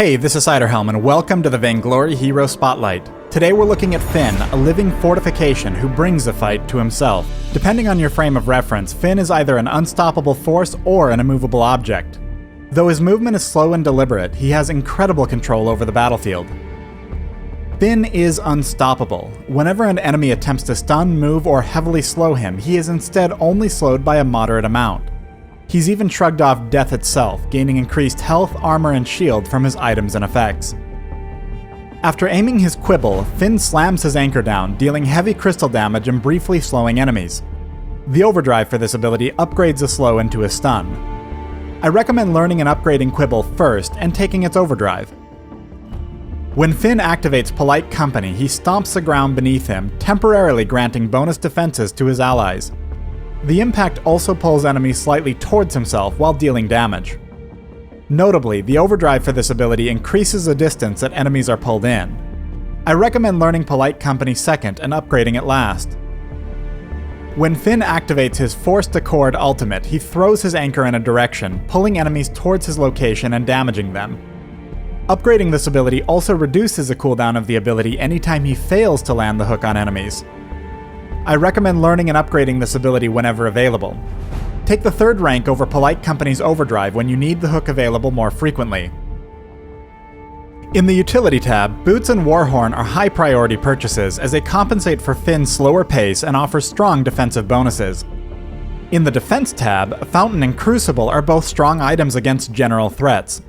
Hey, this is Ciderhelm, and welcome to the Vainglory Hero Spotlight. Today we're looking at Phinn, a living fortification who brings the fight to himself. Depending on your frame of reference, Phinn is either an unstoppable force or an immovable object. Though his movement is slow and deliberate, he has incredible control over the battlefield. Phinn is unstoppable. Whenever an enemy attempts to stun, move, or heavily slow him, he is instead only slowed by a moderate amount. He's even shrugged off death itself, gaining increased health, armor, and shield from his items and effects. After aiming his quibble, Phinn slams his anchor down, dealing heavy crystal damage and briefly slowing enemies. The overdrive for this ability upgrades the slow into a stun. I recommend learning and upgrading quibble first and taking its overdrive. When Phinn activates Polite Company, he stomps the ground beneath him, temporarily granting bonus defenses to his allies. The impact also pulls enemies slightly towards himself while dealing damage. Notably, the overdrive for this ability increases the distance that enemies are pulled in. I recommend learning Polite Company second and upgrading it last. When Phinn activates his Forced Accord ultimate, he throws his anchor in a direction, pulling enemies towards his location and damaging them. Upgrading this ability also reduces the cooldown of the ability anytime he fails to land the hook on enemies. I recommend learning and upgrading this ability whenever available. Take the third rank over Polite Company's overdrive when you need the hook available more frequently. In the Utility tab, Boots and Warhorn are high priority purchases as they compensate for Phinn's slower pace and offer strong defensive bonuses. In the Defense tab, Fountain and Crucible are both strong items against general threats.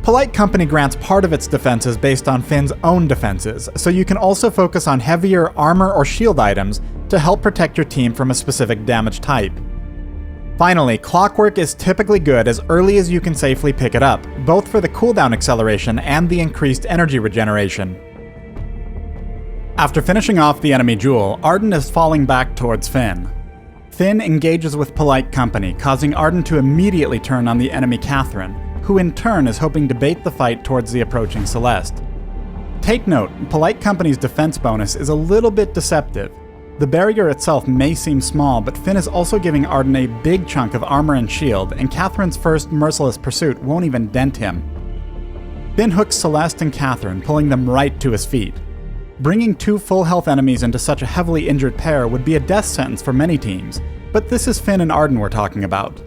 Polite Company grants part of its defenses based on Phinn's own defenses, so you can also focus on heavier armor or shield items to help protect your team from a specific damage type. Finally, Clockwork is typically good as early as you can safely pick it up, both for the cooldown acceleration and the increased energy regeneration. After finishing off the enemy Jewel, Arden is falling back towards Phinn. Phinn engages with Polite Company, causing Arden to immediately turn on the enemy Catherine, who in turn is hoping to bait the fight towards the approaching Celeste. Take note, Polite Company's defense bonus is a little bit deceptive. The barrier itself may seem small, but Phinn is also giving Arden a big chunk of armor and shield, and Catherine's first merciless pursuit won't even dent him. Phinn hooks Celeste and Catherine, pulling them right to his feet. Bringing two full health enemies into such a heavily injured pair would be a death sentence for many teams, but this is Phinn and Arden we're talking about.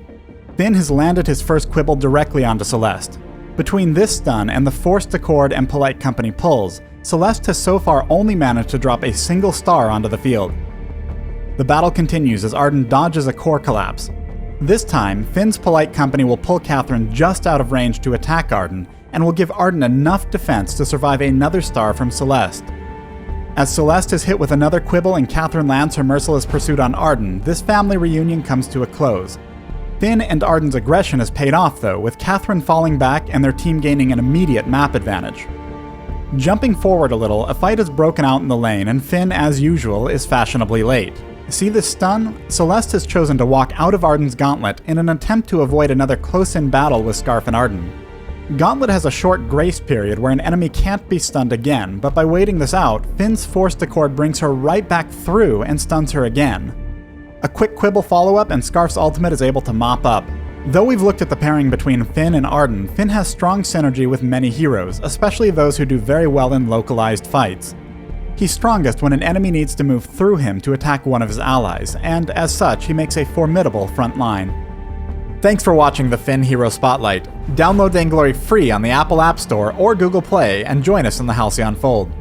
Phinn has landed his first quibble directly onto Celeste. Between this stun and the Forced Accord and Polite Company pulls, Celeste has so far only managed to drop a single star onto the field. The battle continues as Arden dodges a core collapse. This time, Phinn's Polite Company will pull Catherine just out of range to attack Arden, and will give Arden enough defense to survive another star from Celeste. As Celeste is hit with another quibble and Catherine lands her merciless pursuit on Arden, this family reunion comes to a close. Phinn and Arden's aggression is paid off though, with Catherine falling back and their team gaining an immediate map advantage. Jumping forward a little, a fight is broken out in the lane and Phinn, as usual, is fashionably late. See this stun? Celeste has chosen to walk out of Arden's gauntlet in an attempt to avoid another close-in battle with Scarf and Arden. Gauntlet has a short grace period where an enemy can't be stunned again, but by waiting this out, Phinn's Forced Accord brings her right back through and stuns her again. A quick quibble follow-up and Scarf's ultimate is able to mop up. Though we've looked at the pairing between Phinn and Arden, Phinn has strong synergy with many heroes, especially those who do very well in localized fights. He's strongest when an enemy needs to move through him to attack one of his allies, and as such, he makes a formidable front line. Thanks for watching the Phinn Hero Spotlight. Download Vainglory free on the Apple App Store or Google Play and join us in the Halcyon Fold.